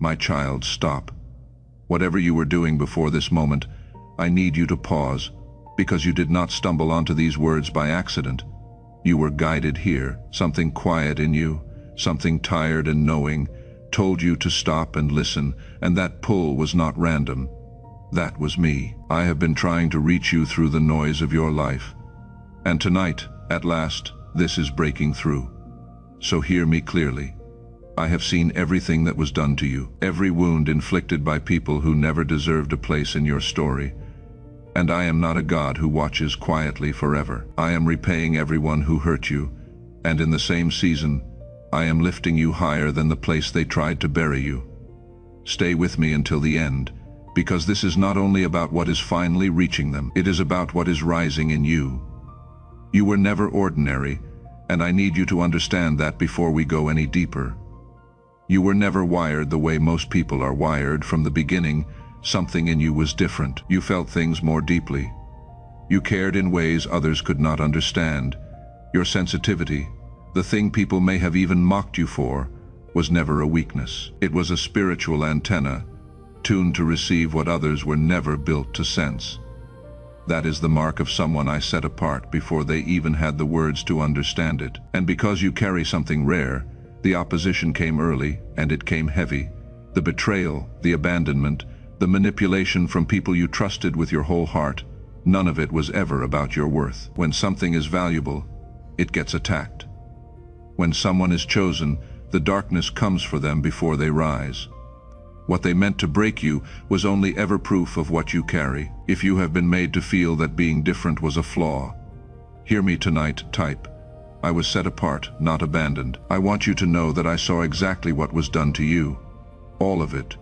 My child, stop. Whatever you were doing before this moment, I need you to pause, because you did not stumble onto these words by accident. You were guided here. Something quiet in you, something tired and knowing, told you to stop and listen, and that pull was not random. That was me. I have been trying to reach you through the noise of your life. And tonight, at last, this is breaking through. So hear me clearly. I have seen everything that was done to you, every wound inflicted by people who never deserved a place in your story. And I am not a God who watches quietly forever. I am repaying everyone who hurt you, and in the same season, I am lifting you higher than the place they tried to bury you. Stay with me until the end, because this is not only about what is finally reaching them, it is about what is rising in you. You were never ordinary, and I need you to understand that before we go any deeper. You were never wired the way most people are wired. From the beginning, something in you was different. You felt things more deeply. You cared in ways others could not understand. Your sensitivity, the thing people may have even mocked you for, was never a weakness. It was a spiritual antenna, tuned to receive what others were never built to sense. That is the mark of someone I set apart before they even had the words to understand it. And because you carry something rare, the opposition came early, and it came heavy. The betrayal, the abandonment, the manipulation from people you trusted with your whole heart, none of it was ever about your worth. When something is valuable, it gets attacked. When someone is chosen, the darkness comes for them before they rise. What they meant to break you was only ever proof of what you carry. If you have been made to feel that being different was a flaw, hear me tonight, type. I was set apart, not abandoned. I want you to know that I saw exactly what was done to you. All of it.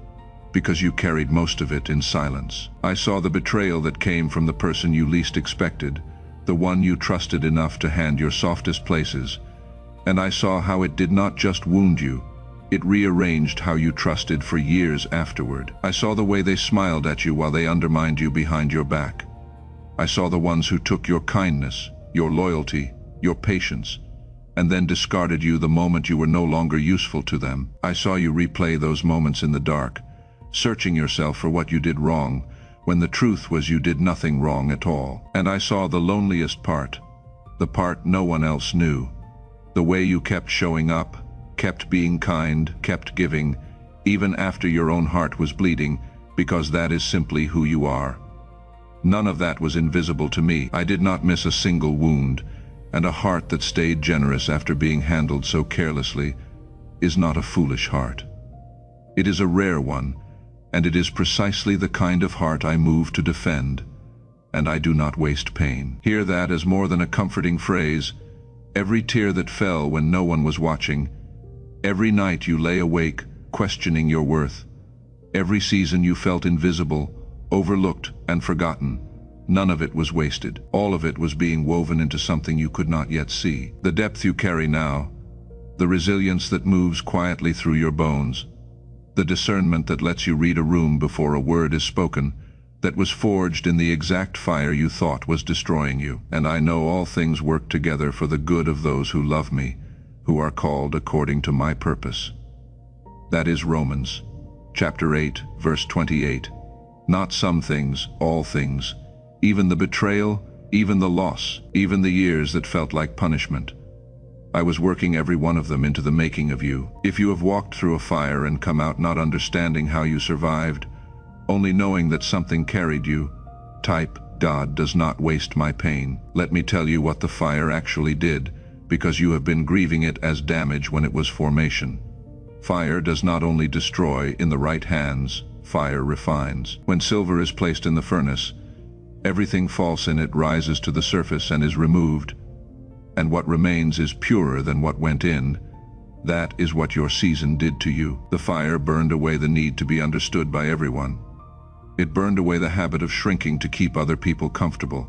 Because you carried most of it in silence. I saw the betrayal that came from the person you least expected, the one you trusted enough to hand your softest places. And I saw how it did not just wound you, it rearranged how you trusted for years afterward. I saw the way they smiled at you while they undermined you behind your back. I saw the ones who took your kindness, your loyalty, your patience, and then discarded you the moment you were no longer useful to them. I saw you replay those moments in the dark, searching yourself for what you did wrong, when the truth was you did nothing wrong at all. And I saw the loneliest part, the part no one else knew, the way you kept showing up, kept being kind, kept giving, even after your own heart was bleeding, because that is simply who you are. None of that was invisible to me. I did not miss a single wound, and a heart that stayed generous after being handled so carelessly is not a foolish heart. It is a rare one, and it is precisely the kind of heart I move to defend, and I do not waste pain. Hear that as more than a comforting phrase. Every tear that fell when no one was watching, every night you lay awake questioning your worth, every season you felt invisible, overlooked, and forgotten, none of it was wasted. All of it was being woven into something you could not yet see. The depth you carry now, the resilience that moves quietly through your bones, the discernment that lets you read a room before a word is spoken, that was forged in the exact fire you thought was destroying you. And I know all things work together for the good of those who love me, who are called according to my purpose. That is Romans, chapter 8, verse 28. Not some things, all things. Even the betrayal, even the loss, even the years that felt like punishment. I was working every one of them into the making of you. If you have walked through a fire and come out not understanding how you survived, only knowing that something carried you, type, God does not waste my pain. Let me tell you what the fire actually did, because you have been grieving it as damage when it was formation. Fire does not only destroy in the right hands, fire refines. When silver is placed in the furnace, everything false in it rises to the surface and is removed, and what remains is purer than what went in. That is what your season did to you. The fire burned away the need to be understood by everyone. It burned away the habit of shrinking to keep other people comfortable.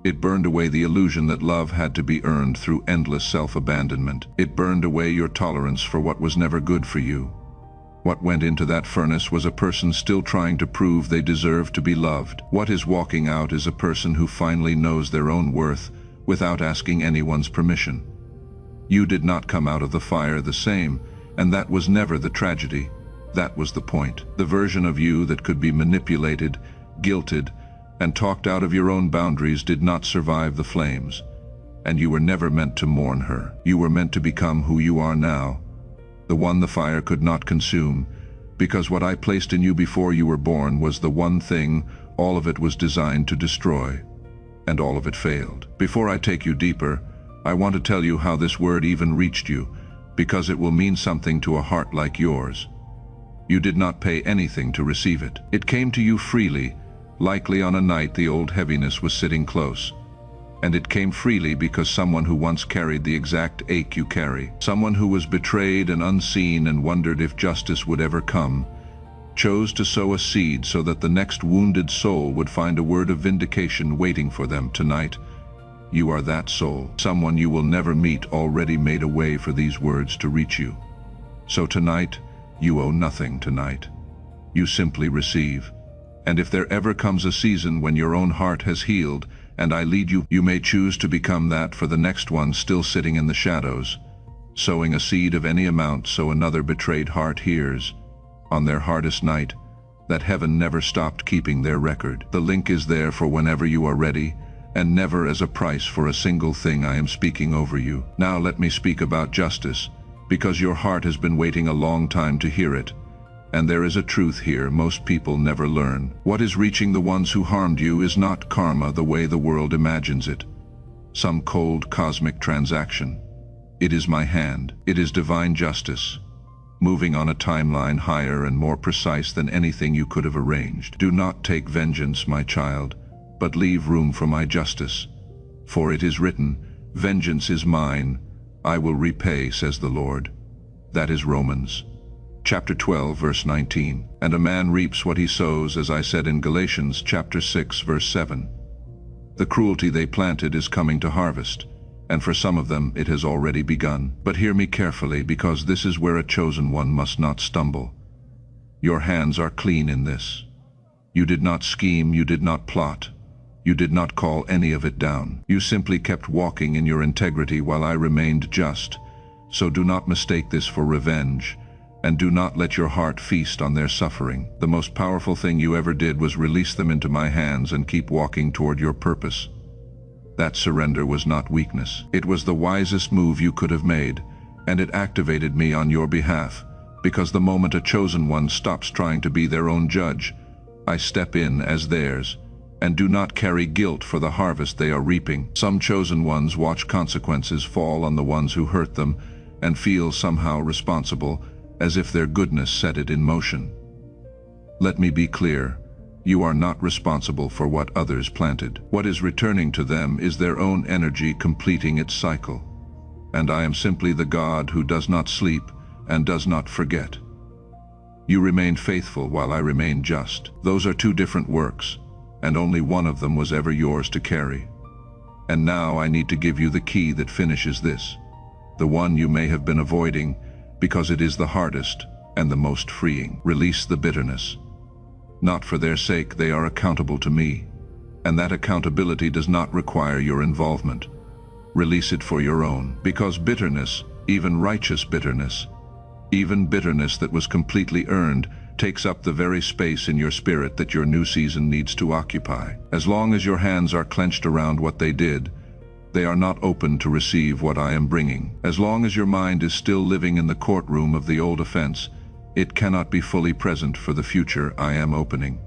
It burned away the illusion that love had to be earned through endless self-abandonment. It burned away your tolerance for what was never good for you. What went into that furnace was a person still trying to prove they deserved to be loved. What is walking out is a person who finally knows their own worth without asking anyone's permission. You did not come out of the fire the same, and that was never the tragedy. That was the point. The version of you that could be manipulated, guilted, and talked out of your own boundaries did not survive the flames. And you were never meant to mourn her. You were meant to become who you are now, the one the fire could not consume, because what I placed in you before you were born was the one thing all of it was designed to destroy. And all of it failed. Before I take you deeper, I want to tell you how this word even reached you, because it will mean something to a heart like yours. You did not pay anything to receive it. It came to you freely, likely on a night the old heaviness was sitting close. And it came freely because someone who once carried the exact ache you carry, someone who was betrayed and unseen and wondered if justice would ever come, chose to sow a seed so that the next wounded soul would find a word of vindication waiting for them tonight. You are that soul. Someone you will never meet already made a way for these words to reach you. So tonight, you owe nothing tonight. You simply receive. And if there ever comes a season when your own heart has healed, and I lead you, you may choose to become that for the next one still sitting in the shadows, sowing a seed of any amount so another betrayed heart hears, on their hardest night, that heaven never stopped keeping their record. The link is there for whenever you are ready, and never as a price for a single thing I am speaking over you. Now let me speak about justice, because your heart has been waiting a long time to hear it. And there is a truth here most people never learn. What is reaching the ones who harmed you is not karma the way the world imagines it, some cold cosmic transaction. It is my hand. It is divine justice, moving on a timeline higher and more precise than anything you could have arranged. Do not take vengeance, my child, but leave room for my justice. For it is written, "Vengeance is mine, I will repay, says the Lord." That is Romans chapter 12, verse 19. And a man reaps what he sows, as I said in Galatians chapter 6, verse 7. The cruelty they planted is coming to harvest, and for some of them it has already begun. But hear me carefully, because this is where a chosen one must not stumble. Your hands are clean in this. You did not scheme, you did not plot. You did not call any of it down. You simply kept walking in your integrity while I remained just. So do not mistake this for revenge, and do not let your heart feast on their suffering. The most powerful thing you ever did was release them into my hands and keep walking toward your purpose. That surrender was not weakness. It was the wisest move you could have made, and it activated me on your behalf, because the moment a chosen one stops trying to be their own judge, I step in as theirs, and do not carry guilt for the harvest they are reaping. Some chosen ones watch consequences fall on the ones who hurt them and feel somehow responsible, as if their goodness set it in motion. Let me be clear. You are not responsible for what others planted. What is returning to them is their own energy completing its cycle. And I am simply the God who does not sleep and does not forget. You remained faithful while I remained just. Those are two different works, and only one of them was ever yours to carry. And now I need to give you the key that finishes this, the one you may have been avoiding, because it is the hardest and the most freeing. Release the bitterness. Not for their sake, they are accountable to me, and that accountability does not require your involvement. Release it for your own, because bitterness, even righteous bitterness, even bitterness that was completely earned, takes up the very space in your spirit that your new season needs to occupy. As long as your hands are clenched around what they did, they are not open to receive what I am bringing. As long as your mind is still living in the courtroom of the old offense, it cannot be fully present for the future I am opening.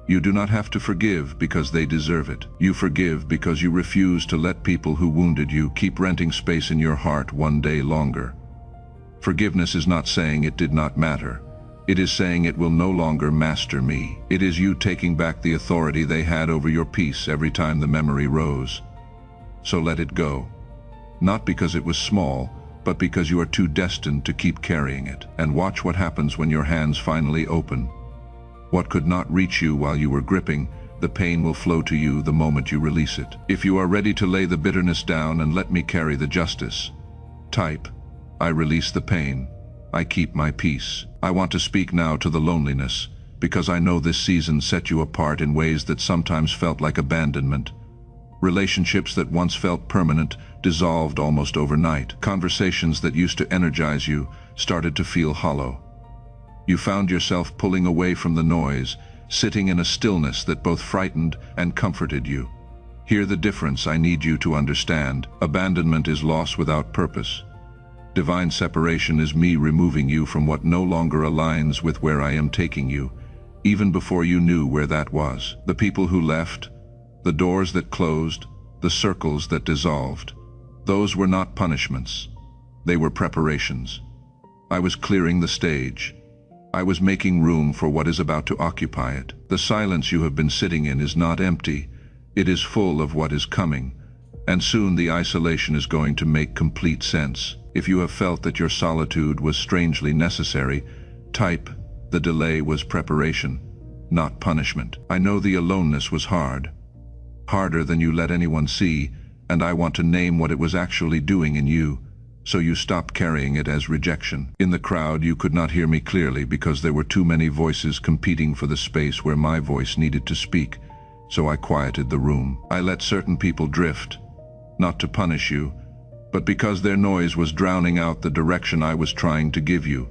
You do not have to forgive because they deserve it. You forgive because you refuse to let people who wounded you keep renting space in your heart one day longer. Forgiveness is not saying it did not matter. It is saying it will no longer master me. It is you taking back the authority they had over your peace every time the memory rose. So let it go. Not because it was small, but because you are too destined to keep carrying it. And watch what happens when your hands finally open. What could not reach you while you were gripping, the pain will flow to you the moment you release it. If you are ready to lay the bitterness down and let me carry the justice, type, I release the pain. I keep my peace. I want to speak now to the loneliness, because I know this season set you apart in ways that sometimes felt like abandonment. Relationships that once felt permanent dissolved almost overnight. Conversations that used to energize you started to feel hollow. You found yourself pulling away from the noise, sitting in a stillness that both frightened and comforted you. Hear the difference I need you to understand. Abandonment is loss without purpose. Divine separation is me removing you from what no longer aligns with where I am taking you, even before you knew where that was. The people who left, the doors that closed, the circles that dissolved, those were not punishments. They were preparations. I was clearing the stage. I was making room for what is about to occupy it. The silence you have been sitting in is not empty. It is full of what is coming, and soon the isolation is going to make complete sense. If you have felt that your solitude was strangely necessary, type, "The delay was preparation, not punishment." I know the aloneness was hard, harder than you let anyone see, and I want to name what it was actually doing in you, so you stop carrying it as rejection. In the crowd, you could not hear me clearly because there were too many voices competing for the space where my voice needed to speak, so I quieted the room. I let certain people drift, not to punish you, but because their noise was drowning out the direction I was trying to give you.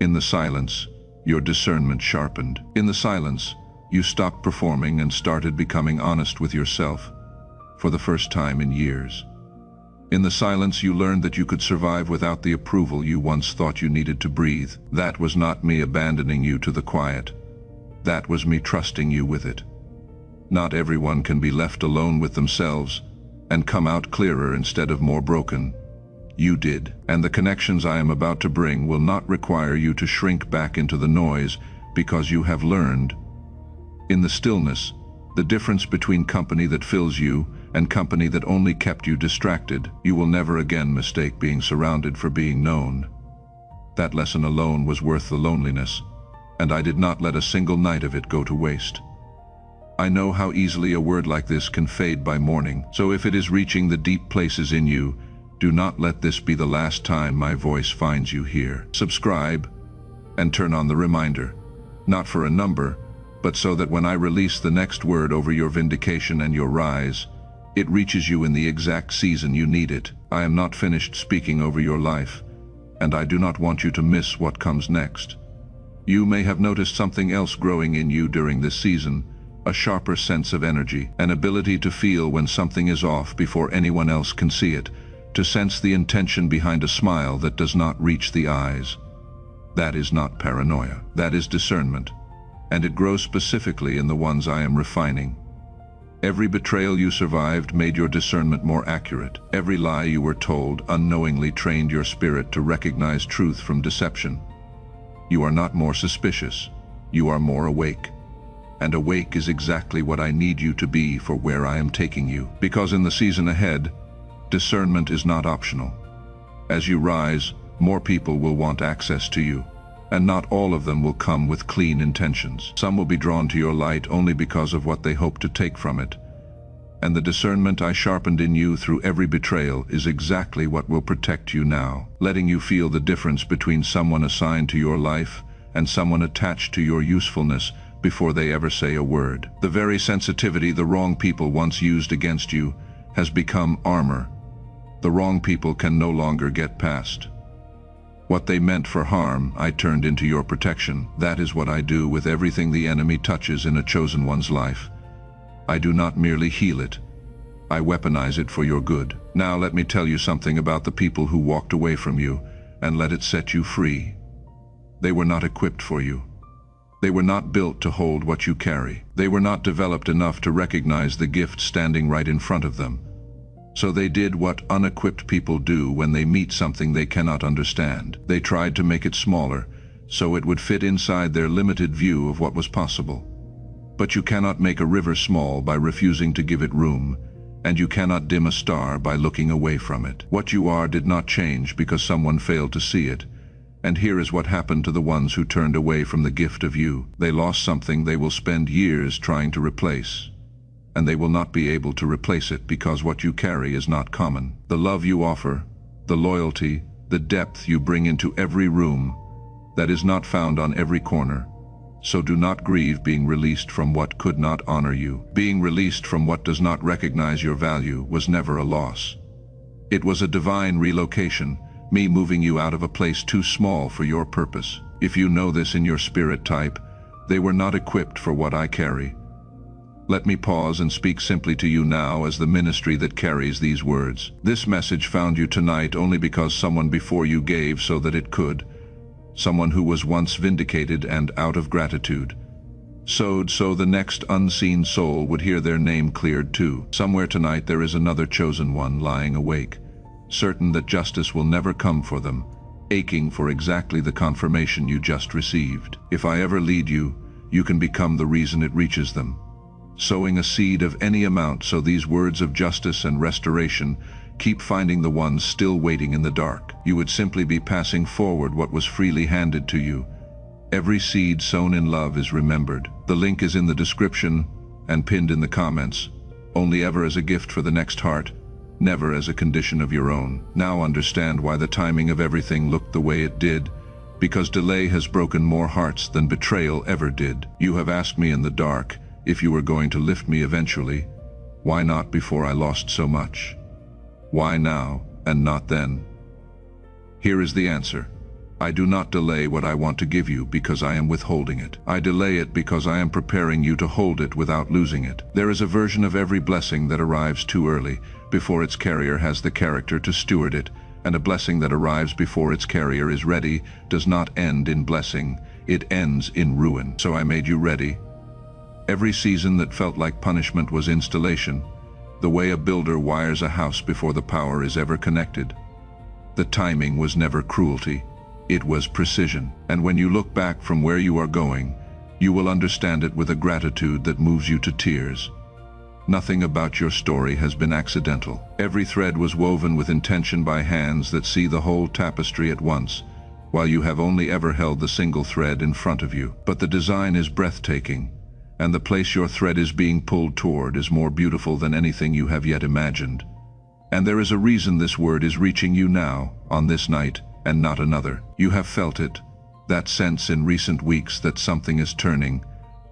In the silence, your discernment sharpened. In the silence, you stopped performing and started becoming honest with yourself, for the first time in years. In the silence, you learned that you could survive without the approval you once thought you needed to breathe. That was not me abandoning you to the quiet. That was me trusting you with it. Not everyone can be left alone with themselves and come out clearer instead of more broken. You did, and the connections I am about to bring will not require you to shrink back into the noise because you have learned. In the stillness, the difference between company that fills you and company that only kept you distracted. You will never again mistake being surrounded for being known. That lesson alone was worth the loneliness, and I did not let a single night of it go to waste. I know how easily a word like this can fade by morning, so if it is reaching the deep places in you, do not let this be the last time my voice finds you here. Subscribe and turn on the reminder, not for a number, but so that when I release the next word over your vindication and your rise, it reaches you in the exact season you need it. I am not finished speaking over your life, and I do not want you to miss what comes next. You may have noticed something else growing in you during this season, a sharper sense of energy, an ability to feel when something is off before anyone else can see it, to sense the intention behind a smile that does not reach the eyes. That is not paranoia. That is discernment, and it grows specifically in the ones I am refining. Every betrayal you survived made your discernment more accurate. Every lie you were told unknowingly trained your spirit to recognize truth from deception. You are not more suspicious. You are more awake. And awake is exactly what I need you to be for where I am taking you. Because in the season ahead, discernment is not optional. As you rise, more people will want access to you, and not all of them will come with clean intentions. Some will be drawn to your light only because of what they hope to take from it. And the discernment I sharpened in you through every betrayal is exactly what will protect you now, letting you feel the difference between someone assigned to your life and someone attached to your usefulness before they ever say a word. The very sensitivity the wrong people once used against you has become armor. The wrong people can no longer get past. What they meant for harm, I turned into your protection. That is what I do with everything the enemy touches in a chosen one's life. I do not merely heal it. I weaponize it for your good. Now let me tell you something about the people who walked away from you, and let it set you free. They were not equipped for you. They were not built to hold what you carry. They were not developed enough to recognize the gift standing right in front of them. So they did what unequipped people do when they meet something they cannot understand. They tried to make it smaller, so it would fit inside their limited view of what was possible. But you cannot make a river small by refusing to give it room, and you cannot dim a star by looking away from it. What you are did not change because someone failed to see it. And here is what happened to the ones who turned away from the gift of you. They lost something they will spend years trying to replace. And they will not be able to replace it because what you carry is not common. The love you offer, the loyalty, the depth you bring into every room, that is not found on every corner. So do not grieve being released from what could not honor you. Being released from what does not recognize your value was never a loss. It was a divine relocation, me moving you out of a place too small for your purpose. If you know this in your spirit type, they were not equipped for what I carry. Let me pause and speak simply to you now as the ministry that carries these words. This message found you tonight only because someone before you gave so that it could. Someone who was once vindicated and out of gratitude. Sowed so the next unseen soul would hear their name cleared too. Somewhere tonight there is another chosen one lying awake, certain that justice will never come for them, aching for exactly the confirmation you just received. If I ever lead you, you can become the reason it reaches them. Sowing a seed of any amount so these words of justice and restoration keep finding the ones still waiting in the dark. You would simply be passing forward what was freely handed to you. Every seed sown in love is remembered. The link is in the description and pinned in the comments, only ever as a gift for the next heart, never as a condition of your own. Now understand why the timing of everything looked the way it did, because delay has broken more hearts than betrayal ever did. You have asked me in the dark if you were going to lift me eventually. Why not before I lost so much? Why now and not then? Here is the answer. I do not delay what I want to give you because I am withholding it. I delay it because I am preparing you to hold it without losing it. There is a version of every blessing that arrives too early, before its carrier has the character to steward it, and a blessing that arrives before its carrier is ready does not end in blessing, it ends in ruin. So I made you ready. Every season that felt like punishment was installation, the way a builder wires a house before the power is ever connected. The timing was never cruelty, it was precision. And when you look back from where you are going, you will understand it with a gratitude that moves you to tears. Nothing about your story has been accidental. Every thread was woven with intention by hands that see the whole tapestry at once, while you have only ever held the single thread in front of you. But the design is breathtaking, and the place your thread is being pulled toward is more beautiful than anything you have yet imagined. And there is a reason this word is reaching you now, on this night, and not another. You have felt it, that sense in recent weeks that something is turning,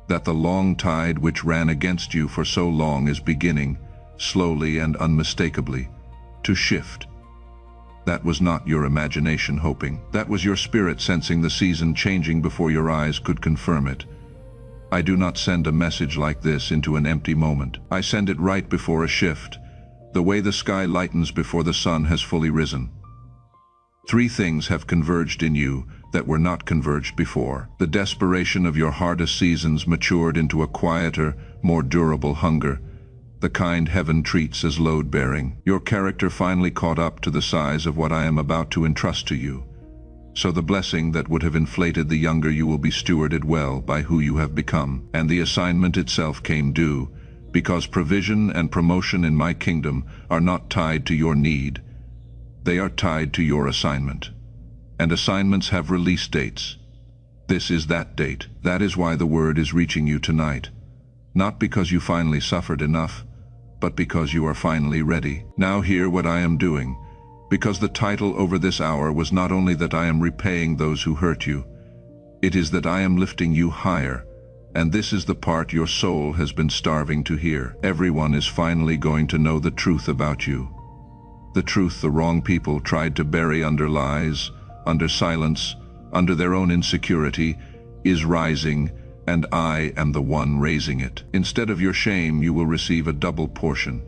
that the long tide which ran against you for so long is beginning, slowly and unmistakably, to shift. That was not your imagination hoping. That was your spirit sensing the season changing before your eyes could confirm it. I do not send a message like this into an empty moment. I send it right before a shift, the way the sky lightens before the sun has fully risen. Three things have converged in you that were not converged before. The desperation of your hardest seasons matured into a quieter, more durable hunger, the kind heaven treats as load-bearing. Your character finally caught up to the size of what I am about to entrust to you. So the blessing that would have inflated the younger you will be stewarded well by who you have become, and the assignment itself came due, because provision and promotion in my kingdom are not tied to your need. They are tied to your assignment. And assignments have release dates. This is that date. That is why the word is reaching you tonight. Not because you finally suffered enough, but because you are finally ready. Now hear what I am doing, because the title over this hour was not only that I am repaying those who hurt you, it is that I am lifting you higher, and this is the part your soul has been starving to hear. Everyone is finally going to know the truth about you. The truth the wrong people tried to bury under lies, under silence, under their own insecurity, is rising, and I am the one raising it. Instead of your shame, you will receive a double portion,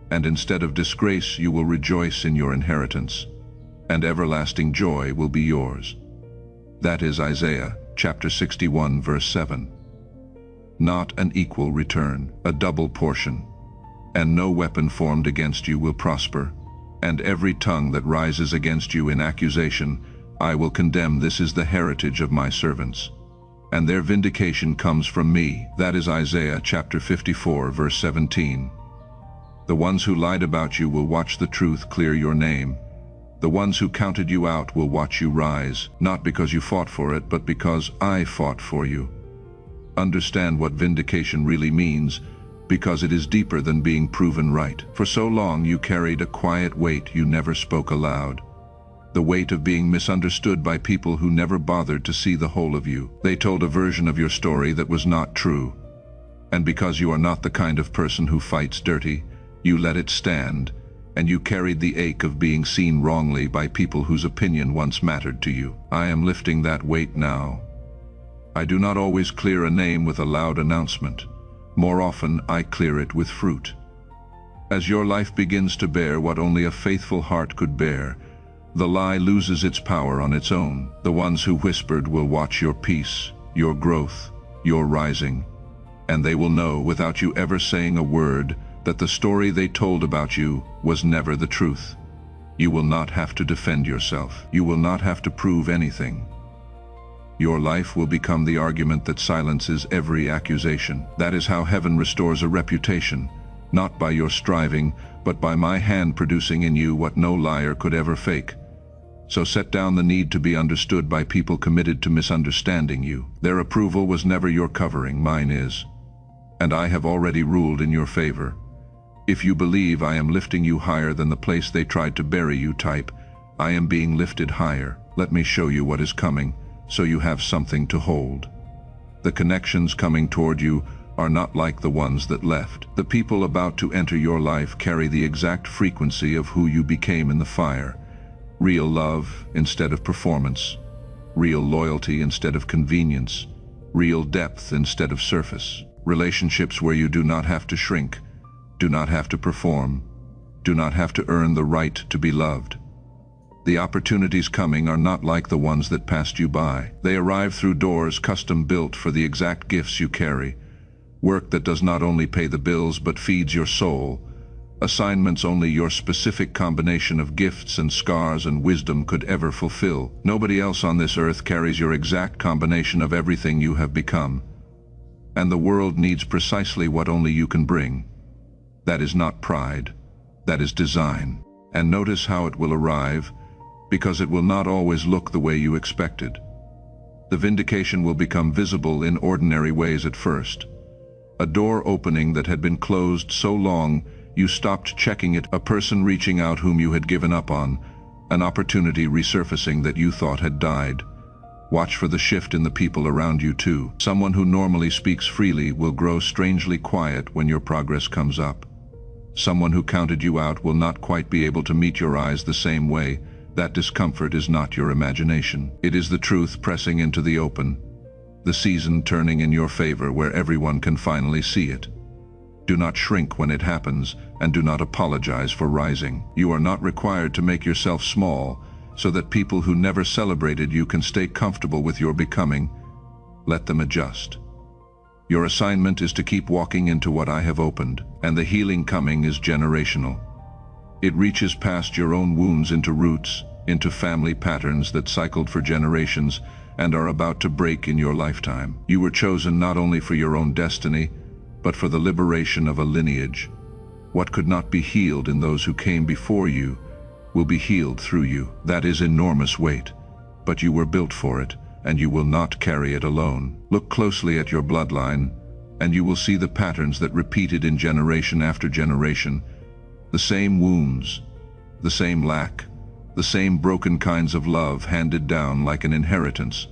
and instead of disgrace, you will rejoice in your inheritance, and everlasting joy will be yours. That is Isaiah chapter 61, verse 7. Not an equal return, a double portion. And no weapon formed against you will prosper, and every tongue that rises against you in accusation, I will condemn. This is the heritage of my servants, and their vindication comes from me. That is Isaiah chapter 54, verse 17. The ones who lied about you will watch the truth clear your name. The ones who counted you out will watch you rise, not because you fought for it, but because I fought for you. Understand what vindication really means, because it is deeper than being proven right. For so long you carried a quiet weight you never spoke aloud. The weight of being misunderstood by people who never bothered to see the whole of you. They told a version of your story that was not true. And because you are not the kind of person who fights dirty, you let it stand, and you carried the ache of being seen wrongly by people whose opinion once mattered to you. I am lifting that weight now. I do not always clear a name with a loud announcement. More often, I clear it with fruit. As your life begins to bear what only a faithful heart could bear, the lie loses its power on its own. The ones who whispered will watch your peace, your growth, your rising, and they will know without you ever saying a word that the story they told about you was never the truth. You will not have to defend yourself. You will not have to prove anything. Your life will become the argument that silences every accusation. That is how heaven restores a reputation, not by your striving, but by my hand producing in you what no liar could ever fake. So set down the need to be understood by people committed to misunderstanding you. Their approval was never your covering, mine is. And I have already ruled in your favor. If you believe I am lifting you higher than the place they tried to bury you type, I am being lifted higher. Let me show you what is coming, so you have something to hold. The connections coming toward you are not like the ones that left. The people about to enter your life carry the exact frequency of who you became in the fire. Real love instead of performance. Real loyalty instead of convenience. Real depth instead of surface. Relationships where you do not have to shrink, do not have to perform, do not have to earn the right to be loved. The opportunities coming are not like the ones that passed you by. They arrive through doors custom built for the exact gifts you carry. Work that does not only pay the bills but feeds your soul. Assignments only your specific combination of gifts and scars and wisdom could ever fulfill. Nobody else on this earth carries your exact combination of everything you have become. And the world needs precisely what only you can bring. That is not pride, that is design. And notice how it will arrive, because it will not always look the way you expected. The vindication will become visible in ordinary ways at first. A door opening that had been closed so long you stopped checking it, a person reaching out whom you had given up on, an opportunity resurfacing that you thought had died. Watch for the shift in the people around you too. Someone who normally speaks freely will grow strangely quiet when your progress comes up. Someone who counted you out will not quite be able to meet your eyes the same way. That discomfort is not your imagination. It is the truth pressing into the open, the season turning in your favor where everyone can finally see it. Do not shrink when it happens, and do not apologize for rising. You are not required to make yourself small, so that people who never celebrated you can stay comfortable with your becoming. Let them adjust. Your assignment is to keep walking into what I have opened, and the healing coming is generational. It reaches past your own wounds into roots, into family patterns that cycled for generations and are about to break in your lifetime. You were chosen not only for your own destiny, but for the liberation of a lineage. What could not be healed in those who came before you will be healed through you. That is enormous weight, but you were built for it, and you will not carry it alone. Look closely at your bloodline, and you will see the patterns that repeated in generation after generation. The same wounds, the same lack, the same broken kinds of love handed down like an inheritance.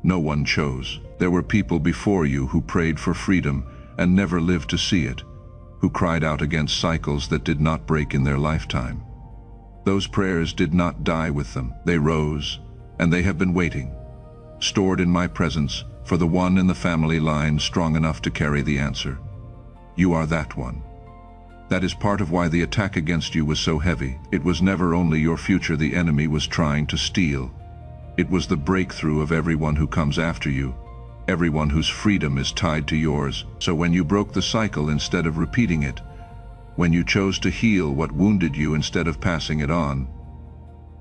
No one chose. There were people before you who prayed for freedom and never lived to see it, who cried out against cycles that did not break in their lifetime. Those prayers did not die with them. They rose, and they have been waiting, stored in my presence, for the one in the family line strong enough to carry the answer. You are that one. That is part of why the attack against you was so heavy. It was never only your future the enemy was trying to steal. It was the breakthrough of everyone who comes after you, everyone whose freedom is tied to yours. So when you broke the cycle instead of repeating it, when you chose to heal what wounded you instead of passing it on,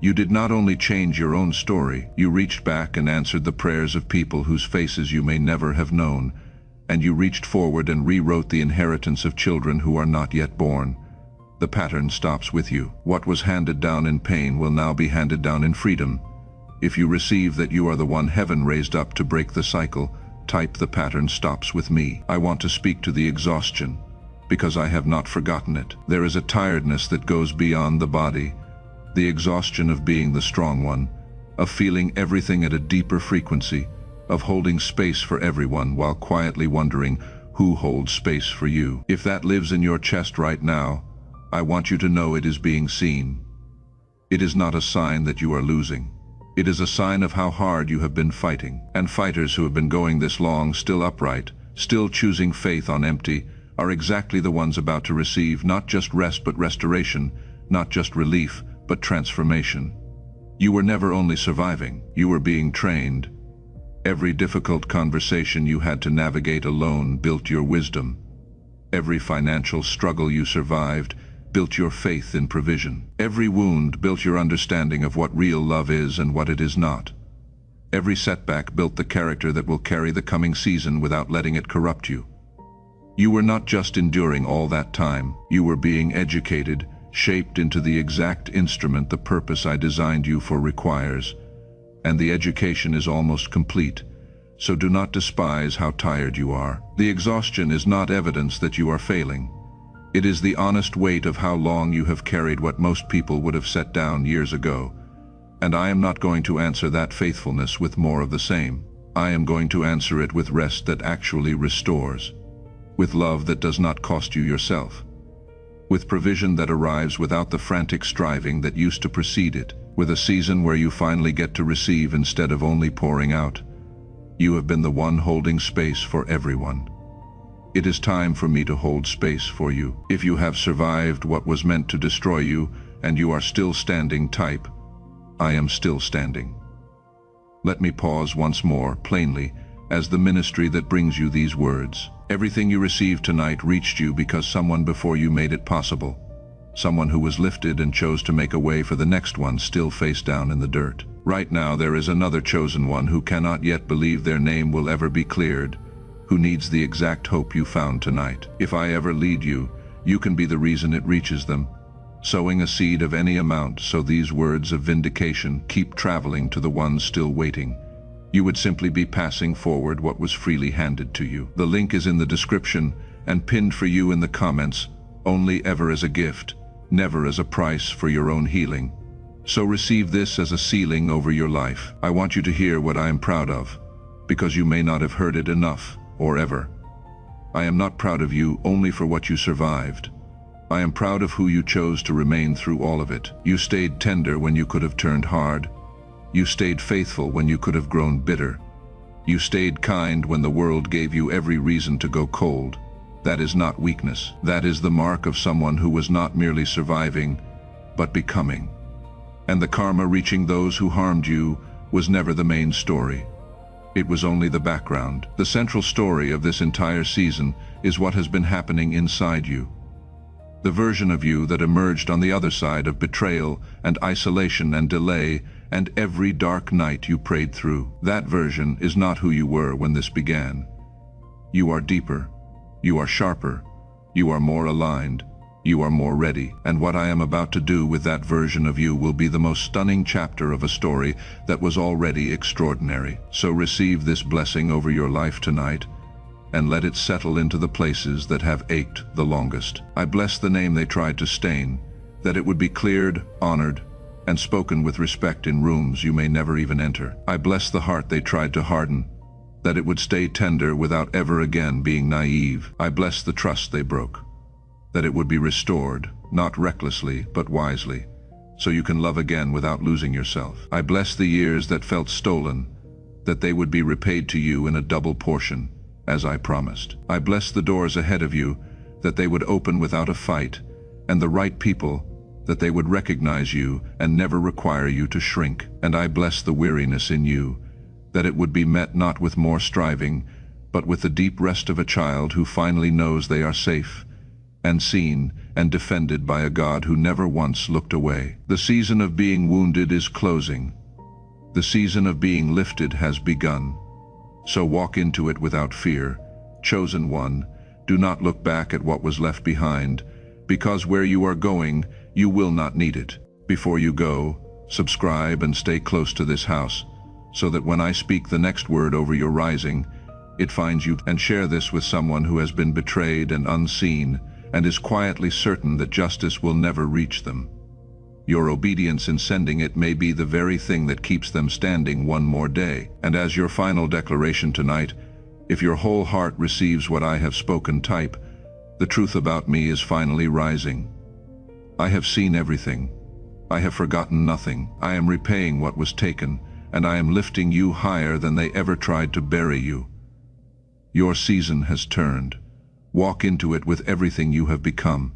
you did not only change your own story, you reached back and answered the prayers of people whose faces you may never have known, and you reached forward and rewrote the inheritance of children who are not yet born. The pattern stops with you. What was handed down in pain will now be handed down in freedom. If you receive that you are the one heaven raised up to break the cycle, type the pattern stops with me. I want to speak to the exhaustion, because I have not forgotten it. There is a tiredness that goes beyond the body, the exhaustion of being the strong one, of feeling everything at a deeper frequency, of holding space for everyone while quietly wondering who holds space for you. If that lives in your chest right now, I want you to know it is being seen. It is not a sign that you are losing. It is a sign of how hard you have been fighting. And fighters who have been going this long, still upright, still choosing faith on empty, are exactly the ones about to receive not just rest but restoration, not just relief but transformation. You were never only surviving, you were being trained. Every difficult conversation you had to navigate alone built your wisdom. Every financial struggle you survived built your faith in provision. Every wound built your understanding of what real love is and what it is not. Every setback built the character that will carry the coming season without letting it corrupt you. You were not just enduring all that time, you were being educated, shaped into the exact instrument the purpose I designed you for requires. And the education is almost complete, so do not despise how tired you are. The exhaustion is not evidence that you are failing. It is the honest weight of how long you have carried what most people would have set down years ago. And I am not going to answer that faithfulness with more of the same. I am going to answer it with rest that actually restores, with love that does not cost you yourself, with provision that arrives without the frantic striving that used to precede it, with a season where you finally get to receive instead of only pouring out. You have been the one holding space for everyone. It is time for me to hold space for you. If you have survived what was meant to destroy you, and you are still standing, type, I am still standing. Let me pause once more, plainly, as the ministry that brings you these words. Everything you received tonight reached you because someone before you made it possible. Someone who was lifted and chose to make a way for the next one still face down in the dirt. Right now there is another chosen one who cannot yet believe their name will ever be cleared, who needs the exact hope you found tonight. If I ever lead you, you can be the reason it reaches them, sowing a seed of any amount so these words of vindication keep traveling to the ones still waiting. You would simply be passing forward what was freely handed to you. The link is in the description and pinned for you in the comments, only ever as a gift, never as a price for your own healing. So receive this as a sealing over your life. I want you to hear what I am proud of, because you may not have heard it enough, or ever. I am not proud of you only for what you survived. I am proud of who you chose to remain through all of it. You stayed tender when you could have turned hard. You stayed faithful when you could have grown bitter. You stayed kind when the world gave you every reason to go cold. That is not weakness. That is the mark of someone who was not merely surviving, but becoming. And the karma reaching those who harmed you was never the main story. It was only the background. The central story of this entire season is what has been happening inside you. The version of you that emerged on the other side of betrayal and isolation and delay and every dark night you prayed through. That version is not who you were when this began. You are deeper. You are sharper. You are more aligned. You are more ready. And what I am about to do with that version of you will be the most stunning chapter of a story that was already extraordinary. So receive this blessing over your life tonight, and let it settle into the places that have ached the longest. I bless the name they tried to stain, that it would be cleared, honored, and spoken with respect in rooms you may never even enter. I bless the heart they tried to harden, that it would stay tender without ever again being naive. I bless the trust they broke, that it would be restored, not recklessly, but wisely, so you can love again without losing yourself. I bless the years that felt stolen, that they would be repaid to you in a double portion, as I promised. I bless the doors ahead of you, that they would open without a fight, and the right people, that they would recognize you and never require you to shrink. And I bless the weariness in you, that it would be met not with more striving, but with the deep rest of a child who finally knows they are safe, and seen and defended by a God who never once looked away. The season of being wounded is closing. The season of being lifted has begun. So walk into it without fear. Chosen one, do not look back at what was left behind, because where you are going, you will not need it. Before you go, subscribe and stay close to this house, so that when I speak the next word over your rising, it finds you. And share this with someone who has been betrayed and unseen, and is quietly certain that justice will never reach them. Your obedience in sending it may be the very thing that keeps them standing one more day. And as your final declaration tonight, if your whole heart receives what I have spoken, type, the truth about me is finally rising. I have seen everything. I have forgotten nothing. I am repaying what was taken, and I am lifting you higher than they ever tried to bury you. Your season has turned. Walk into it with everything you have become.